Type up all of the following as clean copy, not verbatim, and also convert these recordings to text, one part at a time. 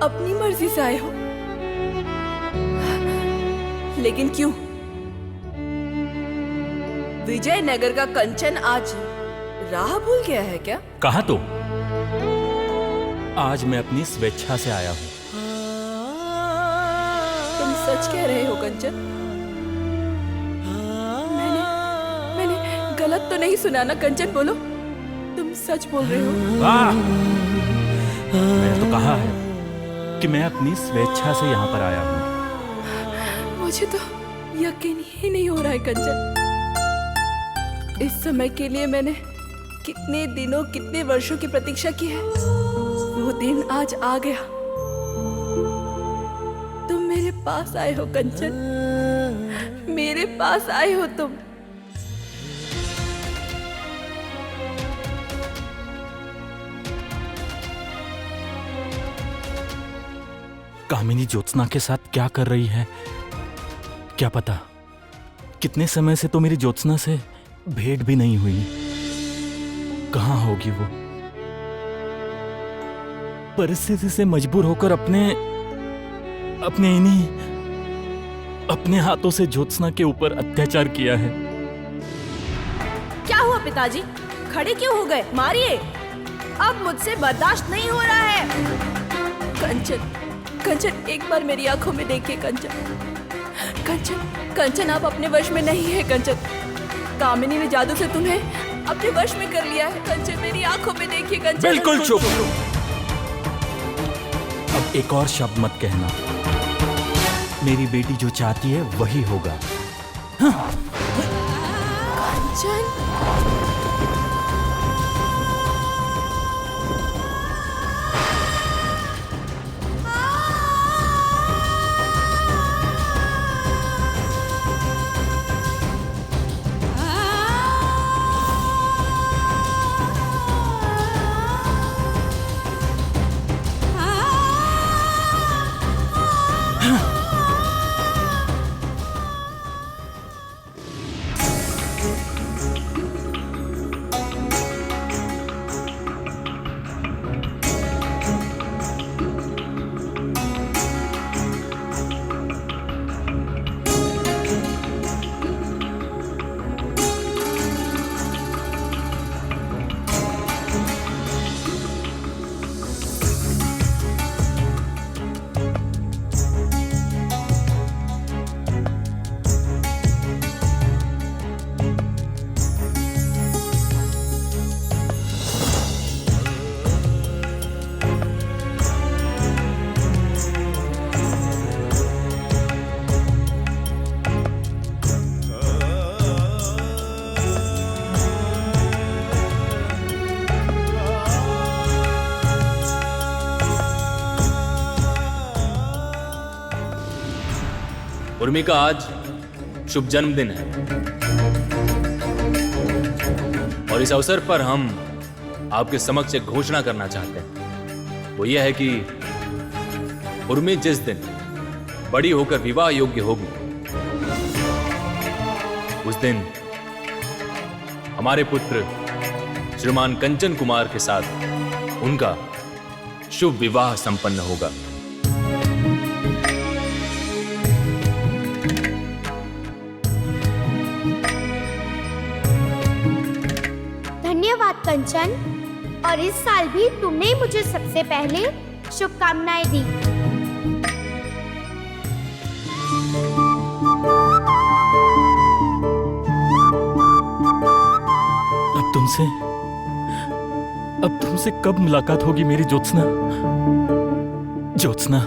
अपनी मर्जी से आए हो, लेकिन क्यों? विजयनगर का कंचन आज राह भूल गया है क्या? कहा तो आज मैं अपनी स्वेच्छा से आया हूँ। तुम सच कह रहे हो कंचन? मैंने गलत तो नहीं सुना ना कंचन? बोलो, तुम सच बोल रहे हो? वाह! मैंने तो कहा है कि मैं अपनी स्वेच्छा से यहाँ पर आया हूँ। मुझे तो यकीन ही नहीं हो रहा है कंचन। इस समय के लिए मैंने कितने दिनों, कितने वर्षों की प्रतीक्षा की है। वो दिन आज आ गया। तुम मेरे पास आए हो कंचन, मेरे पास आए हो तुम। कामिनी ज्योत्सना के साथ क्या कर रही है क्या पता। कितने समय से तो मेरी ज्योत्सना से भेंट भी नहीं हुई। कहाँ होगी वो? परिस्थिति से मजबूर होकर अपने हाथों से ज्योत्सना के ऊपर अत्याचार किया है। क्या हुआ पिताजी? खड़े क्यों हो गए? मारिए, अब मुझसे बर्दाश्त नहीं हो रहा है। कंचन, कंचन एक बार मेरी आंखों में देखिए कंचन। कंचन, कंचन आप अपने वश में नहीं है कंचन। कामिनी ने जादू से तुम्हें अपने वश में कर लिया है कंचन। मेरी आंखों में देखिए कंचन। बिल्कुल चुप। अब एक और शब्द मत कहना। मेरी बेटी जो चाहती है वही होगा। हाँ। कंचन, उर्मी का आज शुभ जन्मदिन है और इस अवसर पर हम आपके समक्ष एक घोषणा करना चाहते हैं। वो ये है कि उर्मी जिस दिन बड़ी होकर विवाह योग्य होगी, उस दिन हमारे पुत्र श्रीमान कंचन कुमार के साथ उनका शुभ विवाह संपन्न होगा। धन्यवाद कंचन, और इस साल भी तुमने ही मुझे सबसे पहले शुभकामनाएं दी। अब तुमसे कब मुलाकात होगी मेरी ज्योत्सना? ज्योत्सना,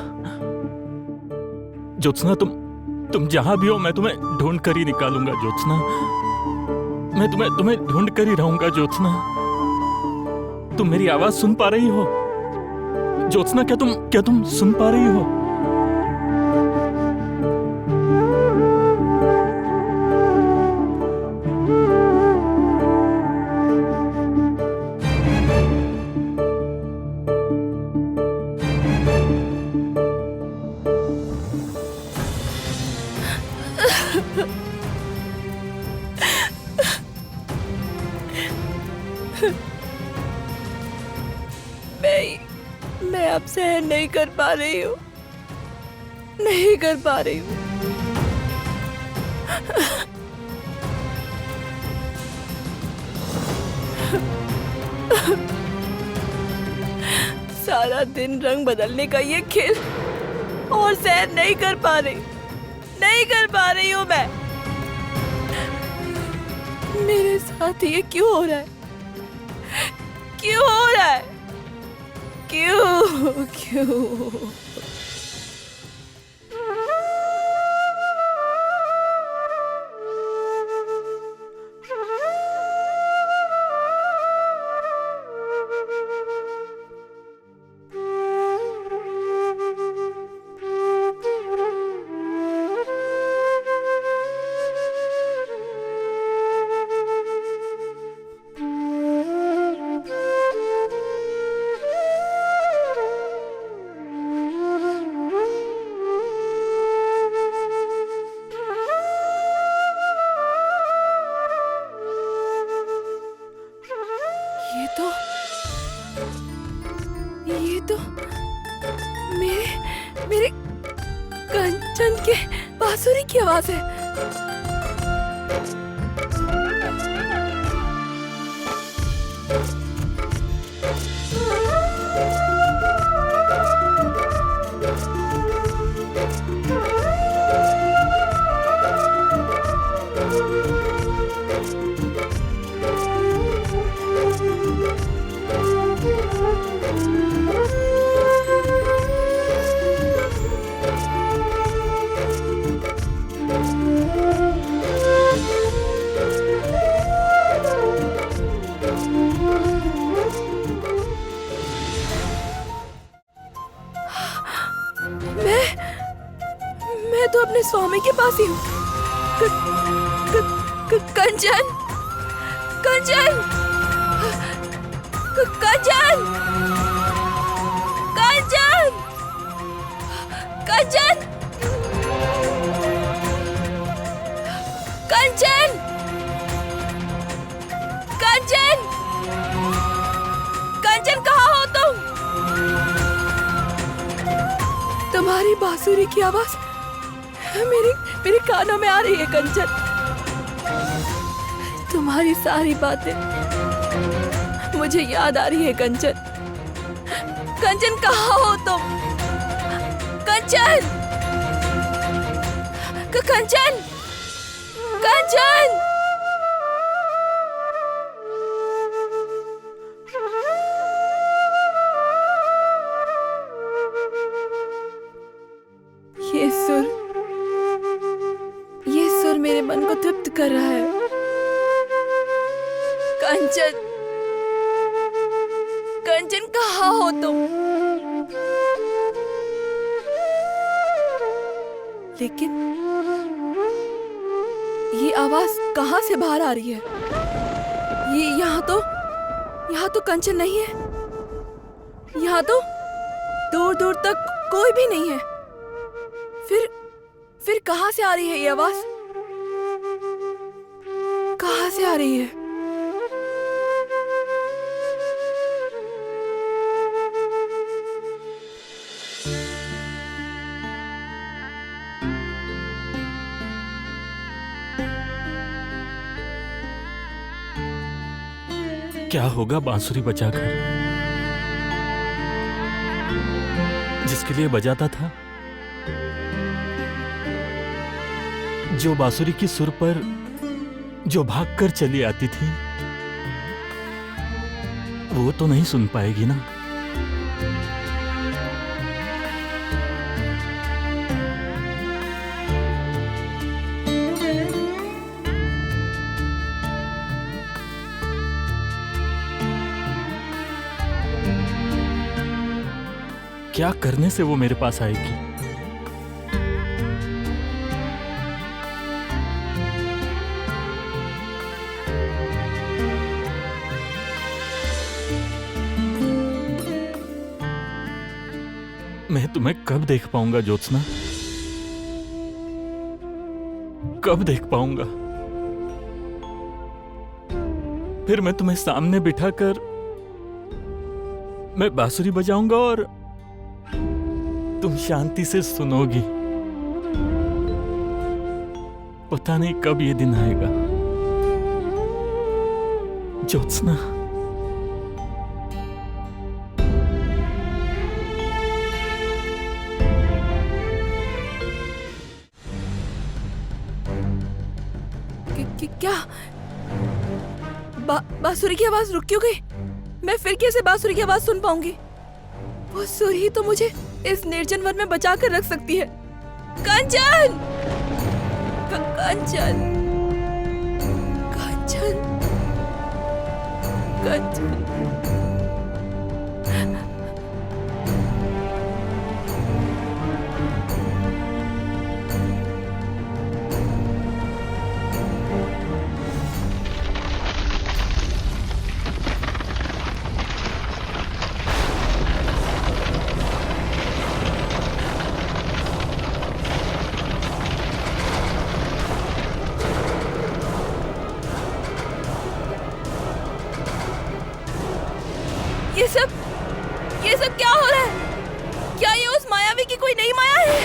ज्योत्सना तुम जहां भी हो मैं तुम्हें ढूंढ कर ही निकालूंगा ज्योत्सना। मैं तुम्हें ढूंढ कर ही रहूंगा ज्योत्सना। तुम मेरी आवाज सुन पा रही हो ज्योत्सना? क्या तुम सुन पा रही हो? अब सहन नहीं कर पा रही हूँ, नहीं कर पा रही हूँ। सारा दिन रंग बदलने का ये खेल और सहन नहीं कर पा रही, नहीं कर पा रही हूँ मैं। मेरे साथ ये क्यों हो रहा है? क्यों हो रहा है? क्यों क्यों? ये तो मेरे कंचन के बांसुरी की आवाज है। मैं तो अपने स्वामी के पास ही हूँ। कंचन, कंचन, कंचन, कंचन, कंचन, कंचन, कंचन, कंचन कहाँ हो तुम? तुम्हारी बांसुरी की आवाज मेरे कानों में आ रही है कंचन। तुम्हारी सारी बातें मुझे याद आ रही है कंचन। कंचन कहाँ हो तुम? कंचन, कंचन, कंचन। ये सुर मेरे मन को तृप्त कर रहा है। कंचन, कंचन कहाँ हो तुम? लेकिन ये आवाज कहाँ से बाहर आ रही है? ये यहाँ तो कंचन नहीं है। यहाँ तो दूर दूर तक कोई भी नहीं है। फिर कहाँ से आ रही है ये आवाज? कहाँ से आ रही है? क्या होगा बांसुरी बजाकर? जिसके लिए बजाता था, जो बांसुरी की सुर पर जो भागकर चली आती थी, वो तो नहीं सुन पाएगी ना। क्या करने से वो मेरे पास आएगी? मैं तुम्हें कब देख पाऊंगा ज्योत्सना? कब देख पाऊंगा? फिर मैं तुम्हें सामने बिठाकर मैं बांसुरी बजाऊंगा तुम शांति से सुनोगी। पता नहीं कब ये दिन आएगा ज्योत्सना। क्या बांसुरी की आवाज रुक क्यों गई? मैं फिर कैसे बांसुरी की आवाज सुन पाऊंगी? वो सुर ही तो मुझे इस निर्जन वन में बचा कर रख सकती है। कंचन! कंचन! कंचन! कंचन! ये सब क्या हो रहा है? क्या ये उस मायावी की कोई नई माया है?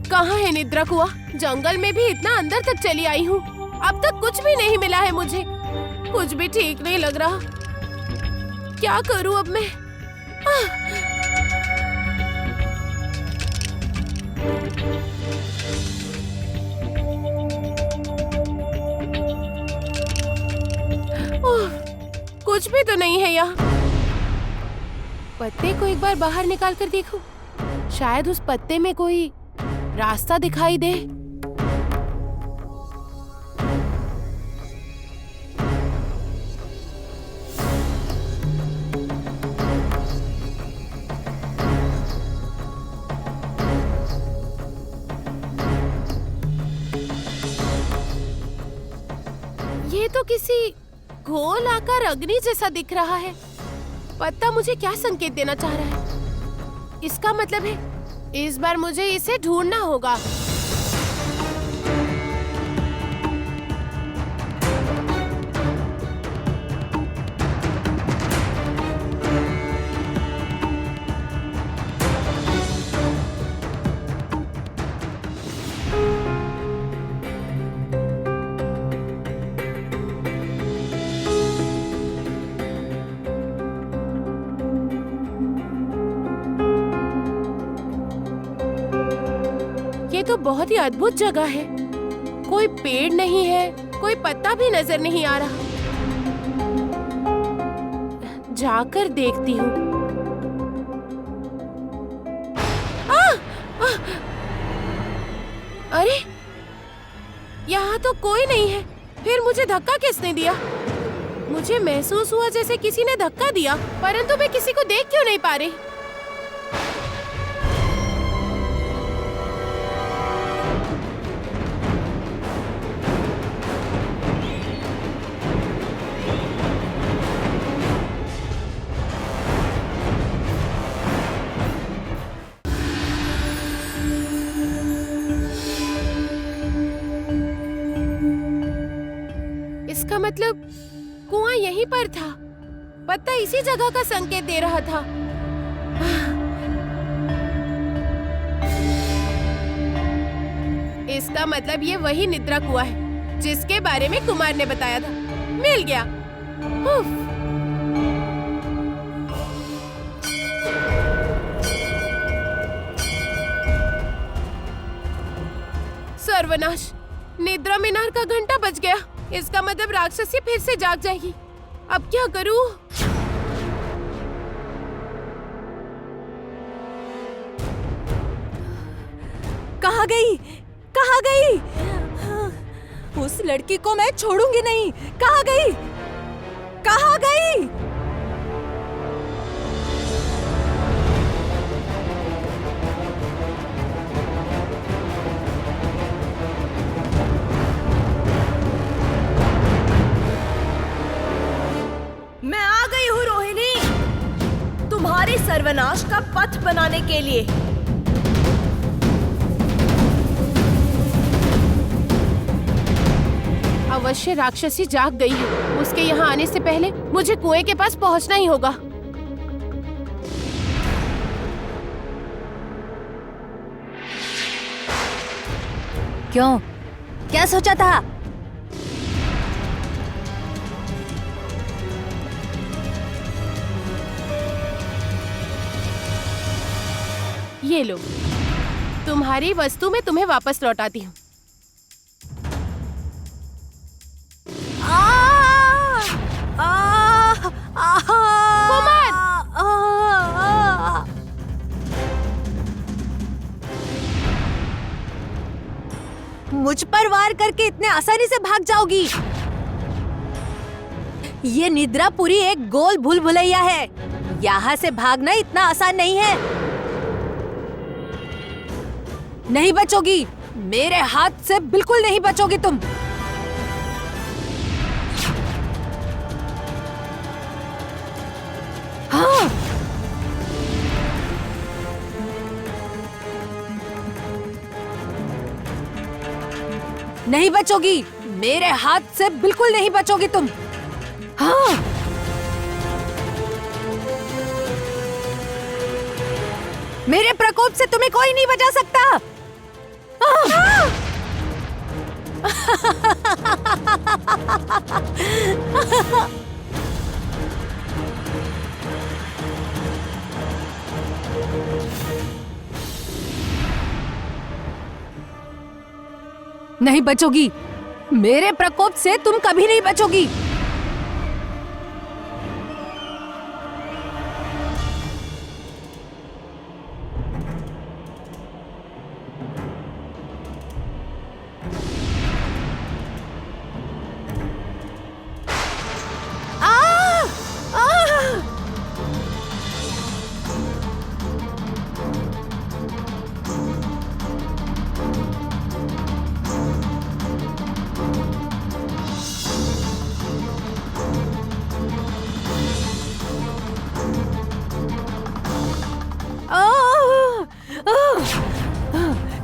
कहाँ है निद्रा कुआं? जंगल में भी इतना अंदर तक चली आई हूँ, अब तक कुछ भी नहीं मिला है मुझे। कुछ भी ठीक नहीं लग रहा। क्या करूँ अब मैं? कुछ भी तो नहीं है यहाँ। पत्ते को एक बार बाहर निकाल कर देखूं, शायद उस पत्ते में कोई रास्ता दिखाई दे। ये तो किसी गोल आकार अग्नि जैसा दिख रहा है। पत्ता मुझे क्या संकेत देना चाह रहा है? इसका मतलब है इस बार मुझे इसे ढूंढना होगा। ये तो बहुत ही अद्भुत जगह है। कोई पेड़ नहीं है, कोई पत्ता भी नजर नहीं आ रहा। जाकर देखती हूँ। अरे, यहाँ तो कोई नहीं है। फिर मुझे धक्का किसने दिया? मुझे महसूस हुआ जैसे किसी ने धक्का दिया, परंतु मैं किसी को देख क्यों नहीं पा रही? इसका मतलब कुआं यहीं पर था। पत्ता इसी जगह का संकेत दे रहा था। इसका मतलब ये वही निद्रा कुआं है जिसके बारे में कुमार ने बताया था। मिल गया। उफ। सर्वनाश, निद्रा मीनार का घंटा बज गया। इसका मतलब राक्षसी फिर से जाग जाएगी। अब क्या करूं? कहाँ गई? कहाँ गई? उस लड़की को मैं छोड़ूंगी नहीं। कहाँ गई? कहाँ गई? सर्वनाश का पथ बनाने के लिए। अवश्य राक्षसी जाग गई है। उसके यहाँ आने से पहले मुझे कुएं के पास पहुँचना ही होगा। क्यों? क्या सोचा था? ये लो, तुम्हारी वस्तु मैं तुम्हें वापस लौटाती हूँ। मुझ पर वार करके इतने आसानी से भाग जाओगी? ये निद्रापुरी एक गोल भूल भुलैया है। यहाँ से भागना इतना आसान नहीं है। नहीं बचोगी, मेरे हाथ से बिल्कुल नहीं बचोगी तुम। हाँ। नहीं बचोगी, मेरे हाथ से बिल्कुल नहीं बचोगी तुम। हाँ। मेरे प्रकोप से तुम्हें कोई नहीं बचा सकता। हाँ। नहीं बचोगी, मेरे प्रकोप से तुम कभी नहीं बचोगी।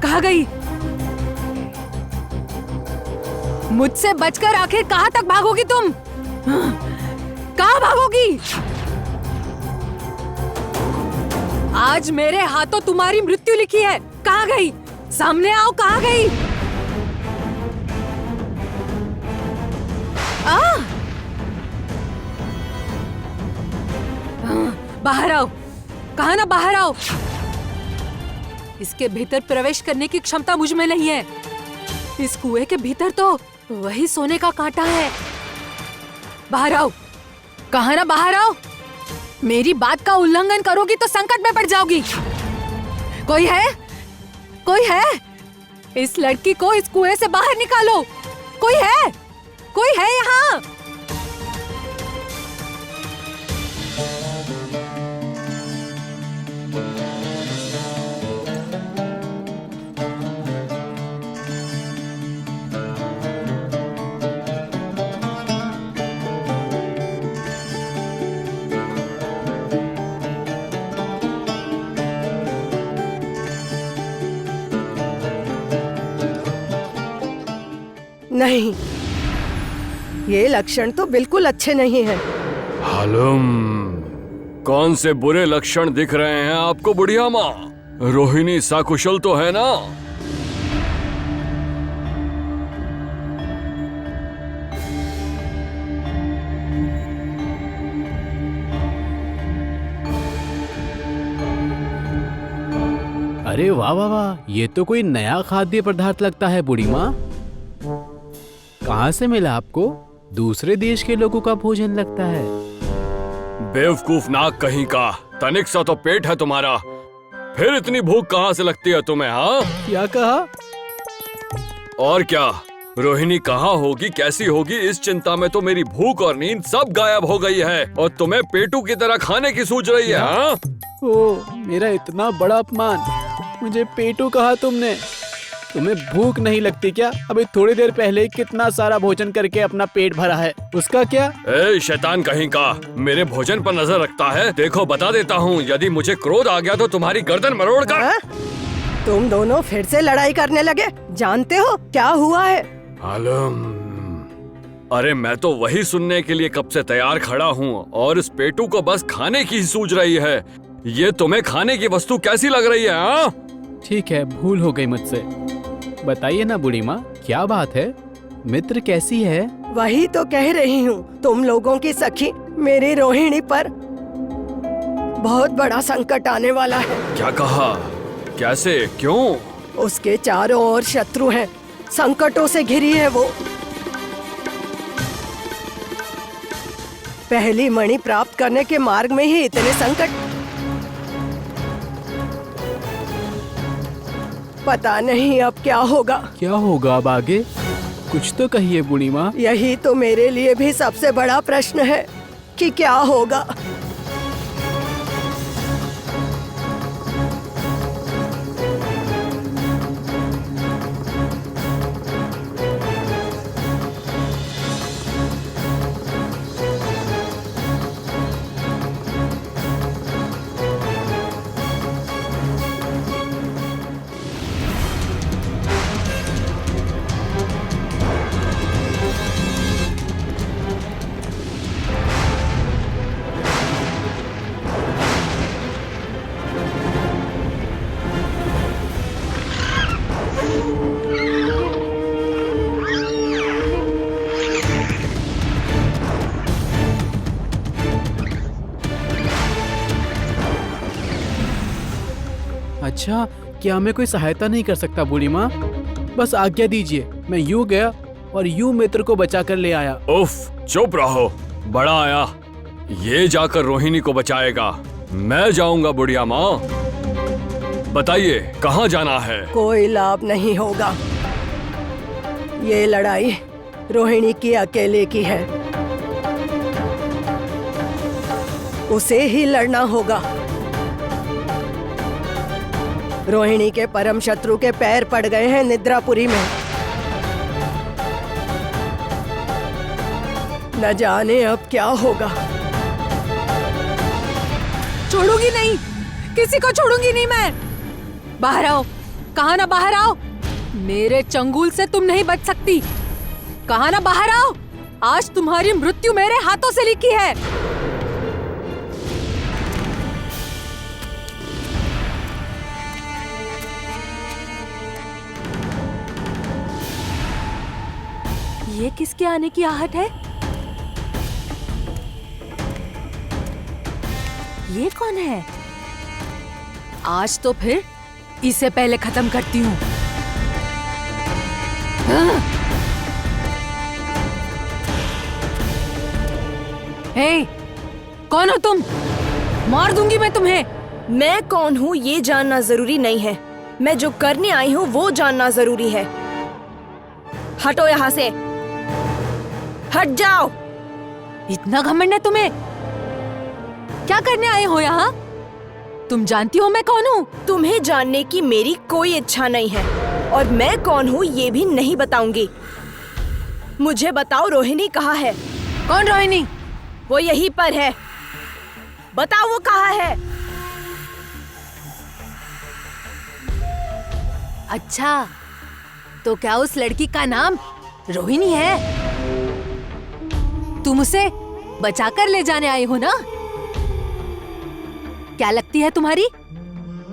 कहाँ गई? मुझसे बचकर आखिर कहाँ तक भागोगी तुम? कहाँ भागोगी? आज मेरे हाथों तुम्हारी मृत्यु लिखी है। कहाँ गई? सामने आओ, कहाँ गई? बाहर आओ, कहा ना बाहर आओ। इसके भीतर प्रवेश करने की क्षमता मुझ में नहीं है। इस कुएं के भीतर तो वही सोने का कांटा है। बाहर आओ, कहा ना बाहर आओ। मेरी बात का उल्लंघन करोगी तो संकट में पड़ जाओगी। कोई है? कोई है? इस लड़की को इस कुएं से बाहर निकालो। कोई है? कोई है यहाँ? नहीं, ये लक्षण तो बिल्कुल अच्छे नहीं हैं। हालुम, कौन से बुरे लक्षण दिख रहे हैं आपको बुढ़िया माँ? रोहिणी सकुशल तो है ना? अरे वाह वाह वाह, ये तो कोई नया खाद्य पदार्थ लगता है बूढ़ी माँ। कहाँ से मिला आपको? दूसरे देश के लोगों का भोजन लगता है। बेवकूफ नाक कहीं का, तनिक सा तो पेट है तुम्हारा, फिर इतनी भूख कहाँ से लगती है तुम्हें? हाँ, क्या कहा? और क्या, रोहिणी कहाँ होगी, कैसी होगी, इस चिंता में तो मेरी भूख और नींद सब गायब हो गई है और तुम्हें पेटू की तरह खाने की सूझ रही है। हाँ? ओ, मेरा इतना बड़ा अपमान, मुझे पेटू कहा तुमने। तुम्हें भूख नहीं लगती क्या? अभी थोड़ी देर पहले कितना सारा भोजन करके अपना पेट भरा है, उसका क्या? ए शैतान कहीं का, मेरे भोजन पर नजर रखता है। देखो बता देता हूँ, यदि मुझे क्रोध आ गया तो तुम्हारी गर्दन मरोड़ कर। हाँ? तुम दोनों फिर से लड़ाई करने लगे। जानते हो क्या हुआ है? आलम, अरे मैं तो वही सुनने के लिए कब से तैयार खड़ा हूँ और इस पेटू को बस खाने की ही सूझ रही है। ये तुम्हें खाने की वस्तु कैसी लग रही है? हाँ? ठीक है, भूल हो गई मुझसे। बताइए ना बूढ़ी माँ, क्या बात है? मित्र कैसी है? वही तो कह रही हूँ, तुम लोगों की सखी मेरी रोहिणी पर बहुत बड़ा संकट आने वाला है। क्या कहा? कैसे? क्यों? उसके चारों ओर शत्रु हैं, संकटों से घिरी है वो। पहली मणि प्राप्त करने के मार्ग में ही इतने संकट। पता नहीं अब क्या होगा। क्या होगा अब आगे? कुछ तो कहिए बूढ़ी माँ। यही तो मेरे लिए भी सबसे बड़ा प्रश्न है कि क्या होगा। अच्छा, क्या मैं कोई सहायता नहीं कर सकता बूढ़ी माँ? बस आज्ञा दीजिए, मैं यूं गया और यूं मित्र को बचा कर ले आया। उफ, चुप रहो, बड़ा आया। ये जाकर रोहिणी को बचाएगा, मैं जाऊंगा बुढ़िया माँ। बताइए कहाँ जाना है? कोई लाभ नहीं होगा। ये लड़ाई रोहिणी की अकेले की है, उसे ही लड़ना होगा। रोहिणी के परम शत्रु के पैर पड़ गए हैं निद्रापुरी में। न जाने अब क्या होगा। छोड़ूंगी नहीं, किसी को छोड़ूंगी नहीं मैं। बाहर आओ, कहा ना बाहर आओ। मेरे चंगुल से तुम नहीं बच सकती। कहा ना बाहर आओ, आज तुम्हारी मृत्यु मेरे हाथों से लिखी है। ये किसके आने की आहट है? ये कौन है? आज तो फिर इसे पहले खत्म करती हूँ। हे, कौन हो तुम? मार दूंगी मैं तुम्हें। मैं कौन हूँ ये जानना जरूरी नहीं है, मैं जो करने आई हूँ वो जानना जरूरी है। हटो यहाँ से, हट जाओ। इतना घमंड है तुम्हें? क्या करने आए हो यहाँ? तुम जानती हो मैं कौन हूँ? तुम्हें जानने की मेरी कोई इच्छा नहीं है और मैं कौन हूँ ये भी नहीं बताऊंगी। मुझे बताओ रोहिणी कहाँ है? कौन रोहिणी? वो यहीं पर है, बताओ वो कहाँ है? अच्छा, तो क्या उस लड़की का नाम रोहिणी है? तुम उसे बचाकर ले जाने आए हो ना? क्या लगती है तुम्हारी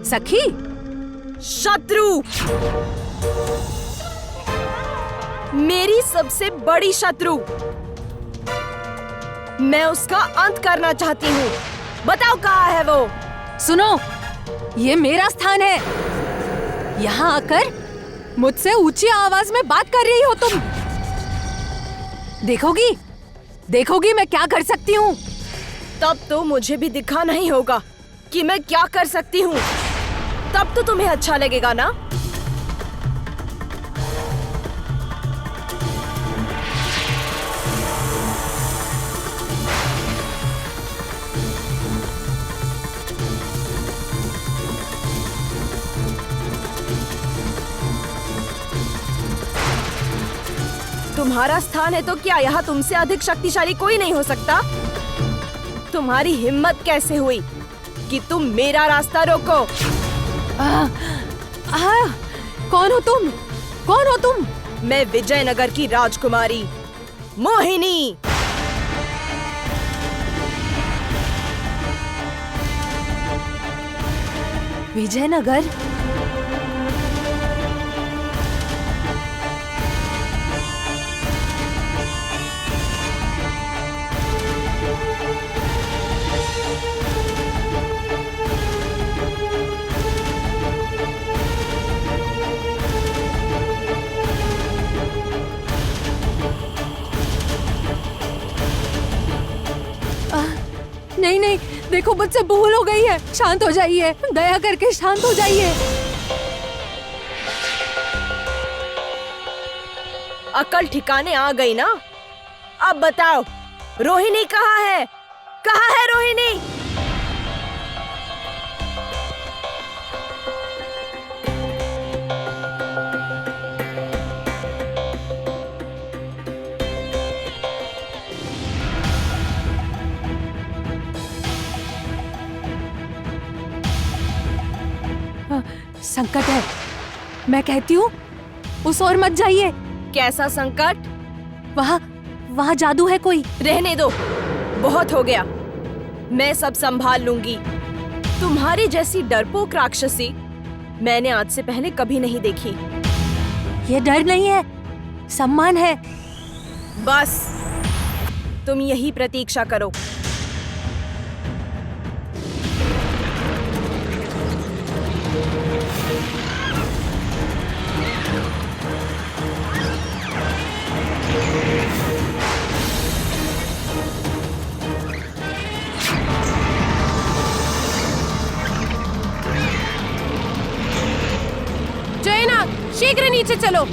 सखी? शत्रु, मेरी सबसे बड़ी शत्रु। मैं उसका अंत करना चाहती हूँ। बताओ कहाँ है वो? सुनो, ये मेरा स्थान है। यहाँ आकर मुझसे ऊंची आवाज में बात कर रही हो तुम। देखोगी, देखोगी मैं क्या कर सकती हूँ। तब तो मुझे भी दिखा नहीं होगा कि मैं क्या कर सकती हूँ। तब तो तुम्हें अच्छा लगेगा ना? तुम्हारा स्थान है तो क्या यहाँ तुमसे अधिक शक्तिशाली कोई नहीं हो सकता? तुम्हारी हिम्मत कैसे हुई कि तुम मेरा रास्ता रोको? कौन हो तुम? कौन हो तुम? मैं विजयनगर की राजकुमारी मोहिनी। विजयनगर? नहीं नहीं, देखो मुझसे भूल हो गई है। शांत हो जाइए, दया करके शांत हो जाइए। अकल ठिकाने आ गई ना? अब बताओ, रोहिणी कहाँ है? कहाँ है रोहिणी? संकट है, मैं कहती हूँ उस ओर मत जाइए। कैसा संकट? वहाँ जादू है कोई। रहने दो, बहुत हो गया। मैं सब संभाल लूंगी। तुम्हारी जैसी डरपोक राक्षसी मैंने आज से पहले कभी नहीं देखी। ये डर नहीं है, सम्मान है। बस तुम यही प्रतीक्षा करो। जयनाथ, शीघ्र नीचे चलो।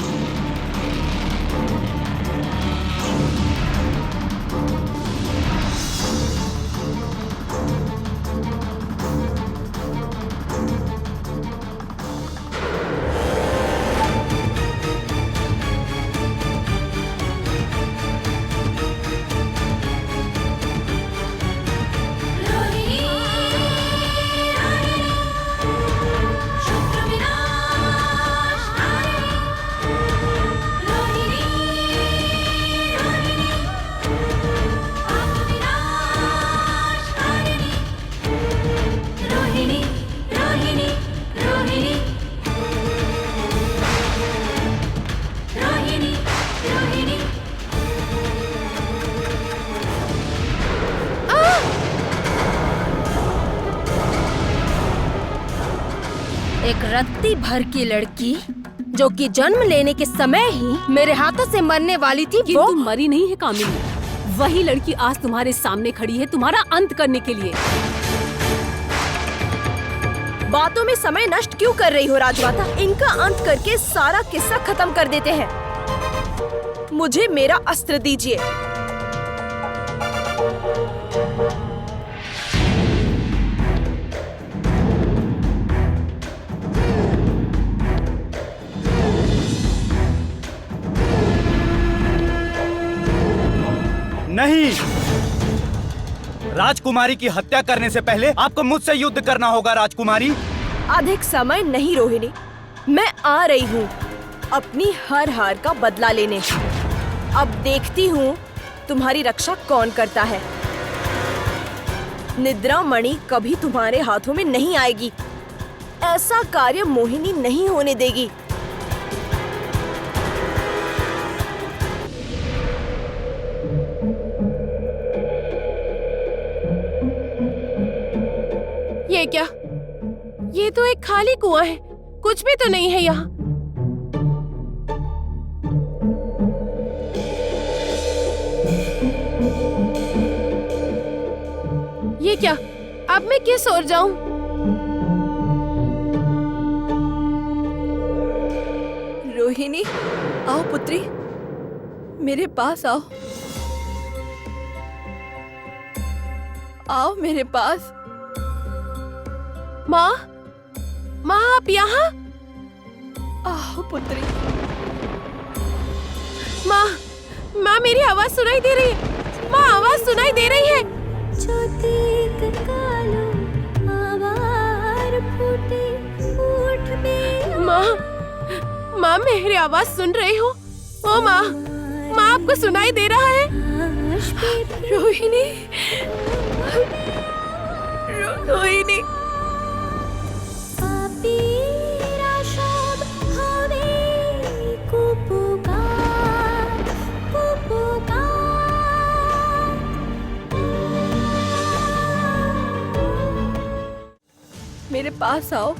एक रत्ती भर की लड़की जो कि जन्म लेने के समय ही मेरे हाथों से मरने वाली थी, किंतु मरी नहीं है कामिनी। वही लड़की आज तुम्हारे सामने खड़ी है तुम्हारा अंत करने के लिए। बातों में समय नष्ट क्यों कर रही हो राजमाता? इनका अंत करके सारा किस्सा खत्म कर देते हैं। मुझे मेरा अस्त्र दीजिए। नहीं, राजकुमारी की हत्या करने से पहले आपको मुझसे युद्ध करना होगा राजकुमारी। अधिक समय नहीं रोहिणी, मैं आ रही हूँ अपनी हर हार का बदला लेने। अब देखती हूँ तुम्हारी रक्षा कौन करता है। निद्रा मणि कभी तुम्हारे हाथों में नहीं आएगी। ऐसा कार्य मोहिनी नहीं होने देगी। ये क्या? ये तो एक खाली कुआं है, कुछ भी तो नहीं है यहाँ। ये क्या? अब मैं किस ओर जाऊं? रोहिणी, आओ पुत्री, मेरे पास आओ। आओ मेरे पास। माँ, माँ आप यहाँ? आओ पुत्री। माँ, माँ मेरी आवाज सुनाई दे रही है। माँ आवाज सुनाई दे रही है। माँ माँ मेरी आवाज सुन रही हो? ओ माँ, माँ आपको सुनाई दे रहा है? रोहिणी, रोहिणी, मेरे पास आओ।